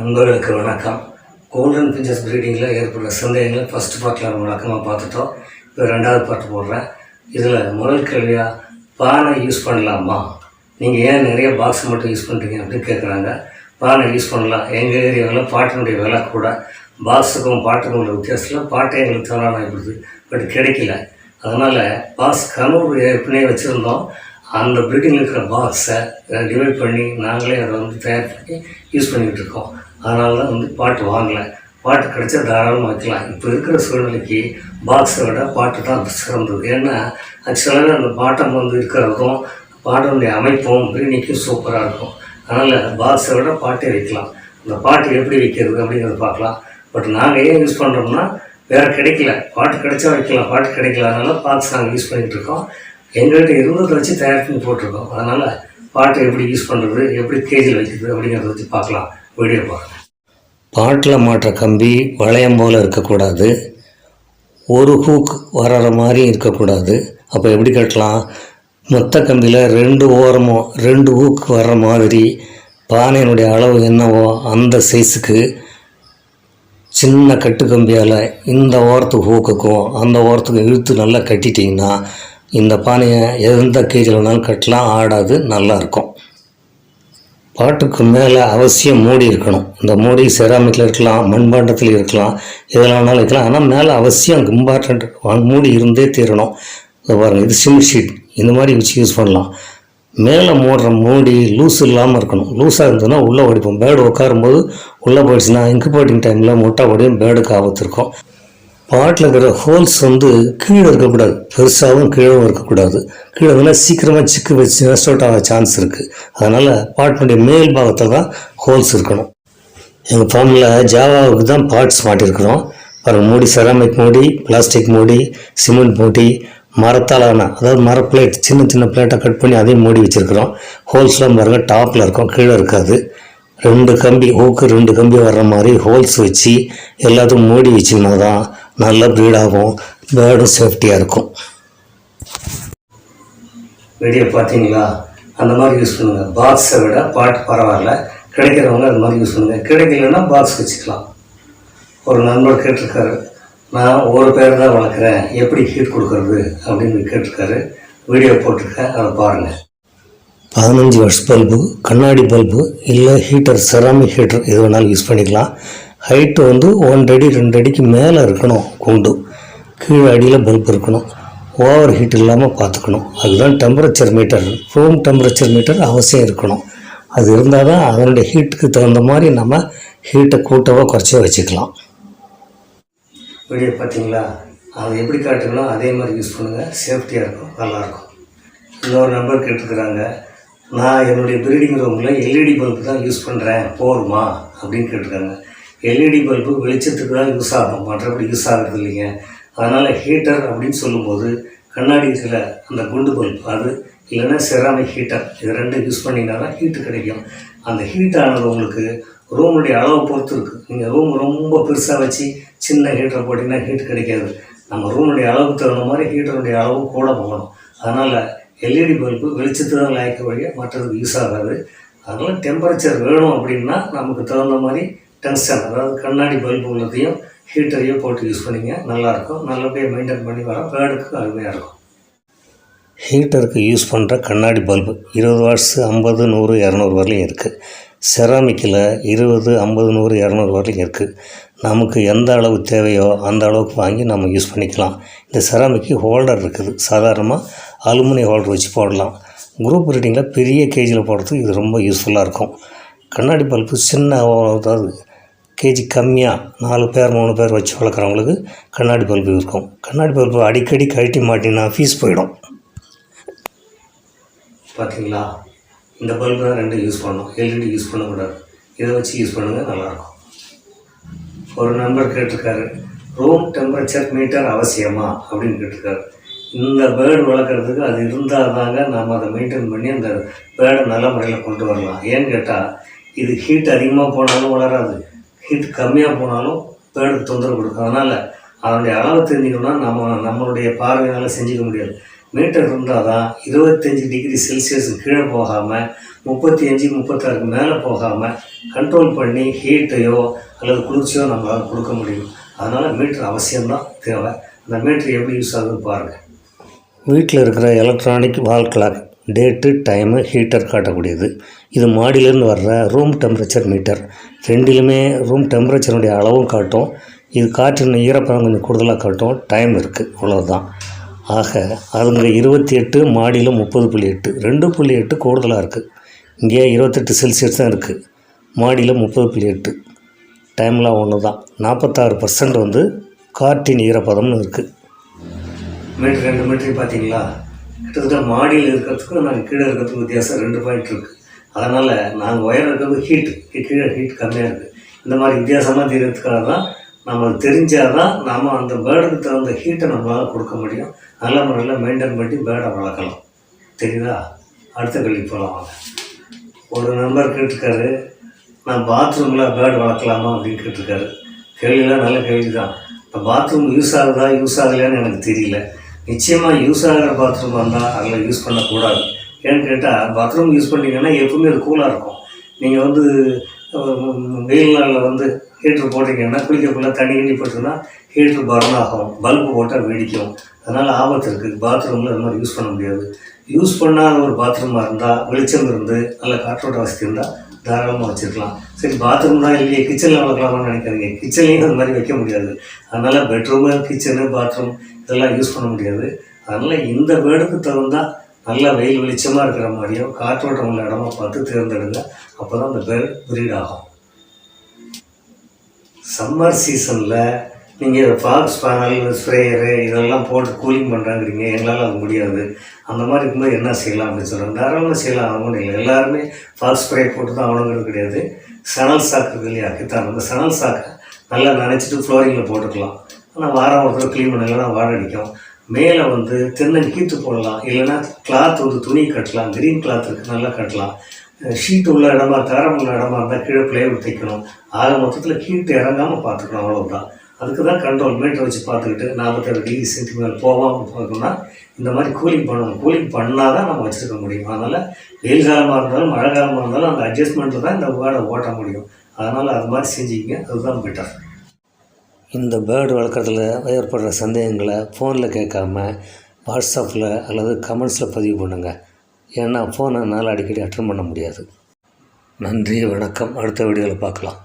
நண்பர்களுக்கு வணக்கம். Golden finches ப்ரீடிங்கில் ஏற்படுற சந்தேகங்களை ஃபஸ்ட் பார்ட்டில் நம்ம வழக்கமாக பார்த்துட்டோம். இப்போ ரெண்டாவது பார்ட் போடுறேன். இதில் முதல் கேள்வியாக, பானை யூஸ் பண்ணலாமா? நீங்கள் ஏன் நிறைய பாக்ஸ் மட்டும் யூஸ் பண்ணுறீங்க அப்படின்னு கேட்குறாங்க. பானை யூஸ் பண்ணலாம். எங்கள் ஏரியாவில் பாட்டினுடைய விலை கூட, பாக்ஸுக்கும் பாட்டுக்கும் உள்ள வித்தியாசத்தில் பாட்டை எங்களுக்கு தரானாகிடுது, பட் கிடைக்கல. அதனால் பாக்ஸ் கனூர் ஏற்கனவே வச்சுருந்தோம். அந்த ப்ரீடிங்கில் இருக்கிற பாக்ஸை டிவைட் பண்ணி நாங்களே அதை தயார் பண்ணி யூஸ் பண்ணிக்கிட்டு இருக்கோம். அதனால தான் பாட்டு வாங்கலை. பாட்டு கிடைச்சா தாராளமாக வைக்கலாம். இப்போ இருக்கிற சூழ்நிலைக்கு பாக்ஸை விட பாட்டு தான் சிறந்தது. ஏன்னா ஆக்சுவலாக அந்த பாட்டம் இருக்கிறதும் பாட்டினுடைய அமைப்பும் ப்ரீடிங்க்கும் சூப்பராக இருக்கும். அதனால் பாக்ஸை விட பாட்டே வைக்கலாம். அந்த பாட்டு எப்படி வைக்கிறது அப்படிங்கிறத பார்க்கலாம். பட் நாங்கள் ஏன் யூஸ் பண்ணுறோம்னா, வேறு கிடைக்கல. பாட்டு கிடைச்சா வைக்கலாம், பாட்டு கிடைக்கல. அதனால் பாக்ஸ் நாங்கள் யூஸ் பண்ணிகிட்டு இருக்கோம். எங்கள்கிட்ட இருந்ததை வச்சு தயார் பண்ணி போட்டிருக்கோம். அதனால் பாட்டை எப்படி யூஸ் பண்ணுறது, எப்படி கேஜில் வைக்கிறது அப்படிங்கிறத வச்சு பார்க்கலாம். வீடியோ பார்க்கலாம். பாட்டில் மாட்டுற கம்பி வளையம் போல் இருக்கக்கூடாது, ஒரு ஹூக் வர்ற மாதிரி இருக்கக்கூடாது. அப்போ எப்படி கட்டலாம்? மொத்த கம்பியில் 2 ஓரமும் 2 ஹூக் வர்ற மாதிரி பானையினுடைய அளவு என்னவோ அந்த சைஸுக்கு சின்ன கட்டு கம்பியால் இந்த ஓரத்துக்கு ஹூக்குக்கும் அந்த ஓரத்துக்கு இழுத்து நல்லா கட்டிட்டிங்கன்னா இந்த பானையை எந்த கேஜில் வேணாலும் கட்டலாம், ஆடாது, நல்லாயிருக்கும். பாட்டுக்கு மேலே அவசியம் மூடி இருக்கணும். இந்த மூடி செராமிக்கில் இருக்கலாம், மண்பாண்டத்தில் இருக்கலாம், எதில் வேணாலும் வைக்கலாம். ஆனால் மேலே அவசியம் இம்பார்ட்டண்ட் மூடி இருந்தே தீரணும். இதை பாருங்கள், இது சிம் ஷீட், இந்த மாதிரி வச்சு யூஸ் பண்ணலாம். மேலே மூடுற மூடி லூஸ் இல்லாமல் இருக்கணும். லூஸாக இருந்ததுன்னா உள்ளே ஓடிப்போம். பேர்டு உட்காரும்போது உள்ளே போயிடுச்சுன்னா இன்குபேட்டிங் டைமில் முட்டை ஓடியும் பேர்டுக்கு ஆபத்து இருக்கும். பாட்டில் இருக்கிற ஹோல்ஸ் கீழே இருக்கக்கூடாது, பெருசாகவும் கீழவும் இருக்கக்கூடாது. கீழே இருந்தால் சீக்கிரமாக சிக்கு வச்சு நெஸ்ட் அவுட் ஆக சான்ஸ் இருக்குது. அதனால் பாட்டினுடைய மேல் பாகத்தில் தான் ஹோல்ஸ் இருக்கணும். எங்கள் ஃபார்மில் ஜாவாவுக்கு தான் பார்ட்ஸ் மாட்டியிருக்கிறோம். பாருங்கள், மூடி செராமிக் மூடி, பிளாஸ்டிக் மூடி, சிமெண்ட் மூடி, மரத்தாலான அதாவது மர பிளேட், சின்ன சின்ன பிளேட்டை கட் பண்ணி அதையும் மூடி வச்சுருக்கிறோம். ஹோல்ஸ்லாம் பாருங்கள் டாப்பில் இருக்கும், கீழே இருக்காது. 2 கம்பி ஹூக்கு 2 கம்பி வர்ற மாதிரி ஹோல்ஸ் வச்சு எல்லாத்தையும் மூடி வச்சிங்கன்னா தான் நல்ல ப்ரீடாகும், பேர்டும் சேஃப்டியாக இருக்கும். வீடியோ பார்த்தீங்களா? அந்த மாதிரி யூஸ் பண்ணுங்கள். பாக்ஸை விட பாட்டு பரவாயில்ல. கிடைக்கிறவங்க அது மாதிரி யூஸ் பண்ணுங்கள். கிடைக்கலன்னா பாக்ஸ் வச்சுக்கலாம். ஒரு நண்பர் கேட்டிருக்காரு, நான் ஒரு பேர் தான் வளர்க்குறேன், எப்படி ஹீட் கொடுக்குறது அப்படின்னு கேட்டிருக்காரு. வீடியோ போட்டிருக்கேன், அதை பாருங்கள். 15 வாட்ஸ் பல்பு, கண்ணாடி பல்பு, இல்லை ஹீட்டர், செராமிக் ஹீட்டர் எது வேணாலும் யூஸ் பண்ணிக்கலாம். ஹைட்டு 1 அடி 2 அடிக்கு மேலே இருக்கணும். குண்டு கீழே அடியில் பல்ப் இருக்கணும். ஓவர் ஹீட் இல்லாமல் பார்த்துக்கணும். அதுதான் temperature meter. Room temperature meter அவசியம் இருக்கணும். அது இருந்தால் தான் அதனுடைய ஹீட்டுக்கு தகுந்த மாதிரி நம்ம ஹீட்டை கூட்டவோ குறைச்சோ வச்சுக்கலாம். வீடியோ பார்த்தீங்களா? அதை எப்படி காட்டுங்களோ அதே மாதிரி யூஸ் பண்ணுங்கள். சேஃப்டியாக இருக்கும், நல்லாயிருக்கும். இன்னொரு நம்பர் கேட்டுருக்குறாங்க, நான் என்னுடைய ப்ரீடிங் ரூமில் எல்இடி பல்பு தான் யூஸ் பண்ணுறேன், போருமா அப்படின்னு கேட்டிருக்காங்க. எல்இடி பல்பு வெளிச்சத்துக்கு தான் யூஸ் ஆகும், மற்றபடி யூஸ் ஆகிறது இல்லைங்க. அதனால் ஹீட்டர் அப்படின்னு சொல்லும்போது கண்ணாடி இருக்கிற அந்த குண்டு பல்ப், அது இல்லைன்னா செராமிக் ஹீட்டர், இது 2 யூஸ் பண்ணிங்கன்னா ஹீட்டு கிடைக்கும். அந்த ஹீட்டானது உங்களுக்கு ரூமுடைய அளவை பொறுத்து இருக்குது. நீங்கள் ரூம் ரொம்ப பெருசாக வச்சு சின்ன ஹீட்டரை போட்டிங்கன்னா ஹீட் கிடைக்காது. நம்ம ரூமுடைய அளவுக்கு தகுந்த மாதிரி ஹீட்டருடைய அளவு கூட போகணும். அதனால் எல்இடி பல்பு வெளிச்சத்து தான் லாய்க்க வழியாக மற்றதுக்கு யூஸ் ஆகாது. அதனால் டெம்பரேச்சர் வேணும் அப்படின்னா நமக்கு தகுந்த மாதிரி டங்ஸ்டன், அதாவது கண்ணாடி பல்பு உள்ளதையும் ஹீட்டரையும் போட்டு யூஸ் பண்ணிங்க, நல்லாயிருக்கும். நல்லபடியாக மெயின்டைன் பண்ணி வர பேர்டுக்கு அருமையாக இருக்கும். ஹீட்டருக்கு யூஸ் பண்ணுற கண்ணாடி பல்பு 20 வாட்ஸ், 50, 100, 200 வரலையும் இருக்குது. செராமிக்கில் 20, 50, 100, 200 வரலையும் இருக்குது. நமக்கு எந்த அளவு தேவையோ அந்த அளவுக்கு வாங்கி நம்ம யூஸ் பண்ணிக்கலாம். இந்த செராமிக்கு ஹோல்டர் இருக்குது. சாதாரணமாக அலுமினியம் ஹோல்டர் வச்சு போடலாம். குரூப் ரீடிங்கில் பெரிய கேஜியில் போடுறதுக்கு இது ரொம்ப யூஸ்ஃபுல்லாக இருக்கும். கண்ணாடி பல்பு சின்ன, அதாவது கேஜி கம்மியாக 4 பேர் 3 பேர் வச்சு வளர்க்குறவங்களுக்கு கண்ணாடி பல்பு இருக்கும். கண்ணாடி பல்பு அடிக்கடி கழட்டி மாட்டினா ஃபீஸ் போயிடும். பார்த்தீங்களா? இந்த பல்பு தான் 2 யூஸ் பண்ணணும், எல்இடி யூஸ் பண்ணக்கூடாது. இதை வச்சு யூஸ் பண்ணுங்கள், நல்லாயிருக்கும். ஒரு நண்பர் கேட்டிருக்காரு, ரூம் டெம்பரேச்சர் மீட்டர் அவசியமா அப்படின்னு கேட்டிருக்காரு. இந்த பேர்டு வளர்க்குறதுக்கு அது இருந்தால் தாங்க நம்ம அதை மெயின்டைன் பண்ணி அந்த பேர்டை நல்ல முறையில் கொண்டு வரலாம். ஏன்னு கேட்டால், இது ஹீட் அதிகமாக போனாலும் வளராது, ஹீட் கம்மியாக போனாலும் பேர்டுக்கு தொந்தரவு கொடுக்கும். அதனால் அதனுடைய அளவு தெரிஞ்சுக்கணும்னா நம்மளுடைய பார்வையினால் செஞ்சுக்க முடியாது. மீட்டர் இருந்தால் தான் 25 டிகிரி செல்சியஸுக்கு கீழே போகாமல் 35 36க்கு மேலே போகாமல் கண்ட்ரோல் பண்ணி ஹீட்டையோ அல்லது குளிர்ச்சியோ நம்மளால் கொடுக்க முடியும். அதனால் மீட்ரு அவசியம்தான் தேவை. அந்த மீட்ரு எப்படி யூஸ் ஆகுதுன்னு பாருங்கள். வீட்டில் இருக்கிற electronic wall clock date time heater காட்டக்கூடியது. இது மாடியிலேருந்து வர்ற ரூம் டெம்பரேச்சர் மீட்டர். ரெண்டிலுமே ரூம் டெம்பரேச்சருடைய அளவும் காட்டும். இது காற்றின் ஈரப்பதம் கொஞ்சம் கூடுதலாக காட்டும். டைம் இருக்குது, அவ்வளோதான். ஆக அதுங்க 28, மாடியில் 30.8, 2.8 கூடுதலாக இருக்குது. இங்கே 28 செல்சியஸ் தான் இருக்குது, மாடியில் 30.8. டைம்லாம் ஒன்று தான். 46% வந்து காற்றின் ஈரப்பதம்னு இருக்குது. மீட்ரு 2 மீட்டரையும் பார்த்தீங்களா? கிட்டத்தட்ட மாடியில் இருக்கிறதுக்கும் நாங்கள் கீழே இருக்கிறதுக்கும் வித்தியாசம் 2 பாயிண்ட் இருக்குது. அதனால் நாங்கள் உயரம் இருக்கிறது ஹீட்டு, கீழே ஹீட் கம்மியாக இருக்குது. இந்த மாதிரி வித்தியாசமாக தெரியறதுக்காக தான் நம்ம தெரிஞ்சால் தான் நாம் அந்த பேர்டுக்கு தகுந்த ஹீட்டை நம்மளால் கொடுக்க முடியும். நல்ல முறையில் மெயின்டைன் பண்ணி பேர்டை வளர்க்கலாம். தெரியுதா? அடுத்த கேள்வி போகலாம் வாங்க. ஒரு நண்பர் கேட்டிருக்காரு, நான் பாத்ரூமில் பேர்டு வளர்க்கலாமா அப்படின்னு கேட்டிருக்காரு. கேள்விலாம் நல்ல கேள்வி தான். இப்போ பாத்ரூம் யூஸ் ஆகுதா யூஸ் ஆகலையான்னு எனக்கு தெரியல. நிச்சயமாக யூஸ் ஆகிற பாத்ரூம் வந்தால் அதில் யூஸ் பண்ணக்கூடாது. ஏன்னு கேட்டால் பாத்ரூம் யூஸ் பண்ணிங்கன்னா எப்பவுமே அது கூலாக இருக்கும். நீங்கள் வந்து வெயில் நாளில் வந்து ஹீட்ரு போட்டிங்கன்னா குளிக்கக்குள்ளே தண்ணி கிண்ணி போட்டுன்னா ஹீட்ரு பர்ன் ஆகும், பல்பு போட்டால் வெடிக்கும். அதனால் ஆபத்து இருக்குது. பாத்ரூமில் அது மாதிரி யூஸ் பண்ண முடியாது. யூஸ் பண்ணாத ஒரு பாத்ரூமாக இருந்தால் வெளிச்சம் இருந்து நல்ல காற்றோட்ட வசதி இருந்தால் தாராளமாக வச்சுருக்கலாம். சரி, பாத்ரூம் தான் இல்லையே கிச்சனில் வளர்க்கலாமான்னு நினைக்காதீங்க. கிச்சன்லேயும் அது மாதிரி வைக்க முடியாது. அதனால் பெட்ரூமு, கிச்சனு, பாத்ரூம் இதெல்லாம் யூஸ் பண்ண முடியாது. அதனால் இந்த பேர்டுக்கு தகுந்தால் நல்லா வெயில் வெளிச்சமாக இருக்கிற மாதிரியும் காற்றோட்டம் உள்ள இடமா பார்த்து தேர்ந்தெடுங்க. அப்போ தான் அந்த பேர்டு ப்ரீட் ஆகும். சம்மர் சீசனில் நீங்கள் ஃபாக்ஸ் பேனல், ஸ்ப்ரேயரு இதெல்லாம் போட்டு கூலிங் பண்ணுறாங்கிறீங்க. எங்களால் அது முடியாது. அந்த மாதிரி இருக்கும்போது என்ன செய்யலாம் அப்படின்னு சொல்கிறாங்க. தாராளமாக செய்யலாம், ஆகணும் இல்லை. எல்லாருமே ஃபாக்ஸ் ஸ்ப்ரே போட்டு தான் ஆகணுங்கிறது கிடையாது. சணல் சாக்கு இருக்குது இல்லையா, கித்தான், அந்த சணல் சாக்கை நல்லா நினச்சிட்டு ஃப்ளோரிங்கில் போட்டுக்கலாம். ஆனால் வாரம் ஒருத்தர் க்ளீன் பண்ணலைன்னா வாடை அடிக்கும். மேலே வந்து தென்னங்கீத்து போடலாம். இல்லைன்னா கிளாத் வந்து துணி கட்டலாம். கிரீன் கிளாத் இருக்குது, நல்லா கட்டலாம். ஷீட் உள்ள இடமா, தரம் உள்ள இடமா இருந்தால் கீழே பிளேவுட் தைக்கணும். ஆக மொத்தத்தில் ஹீட் இறங்காமல் பார்த்துக்கணும், அவ்வளோதான். அதுக்கு தான் கண்ட்ரோல் மீட்டர் வச்சு பார்த்துக்கிட்டு 47 டிகிரி சென்டிமீட்டர் போகாமல் பார்க்கணும்னா இந்த மாதிரி கூலிங் பண்ணணும். கூலிங் பண்ணால் தான் நம்ம வச்சுருக்க முடியும். அதனால் வெயில் காலமாக இருந்தாலும் மழை காலமாக இருந்தாலும் அந்த அட்ஜஸ்ட்மெண்ட்டில் தான் இந்த பேர்டை ஓட்ட முடியும். அதனால் அது மாதிரி செஞ்சுக்கிங்க, அதுதான் பெட்டர். இந்த பேர்டு வளர்க்குறதுல ஏற்படுற சந்தேகங்களை ஃபோனில் கேட்காம வாட்ஸ்அப்பில் அல்லது கமெண்ட்ஸில் பதிவு பண்ணுங்கள். ஏன்னா ஃபோனை என்னால் அடிக்கடி அட்டன் பண்ண முடியாது. நன்றி, வணக்கம். அடுத்த வீடியோவில் பார்க்கலாம்.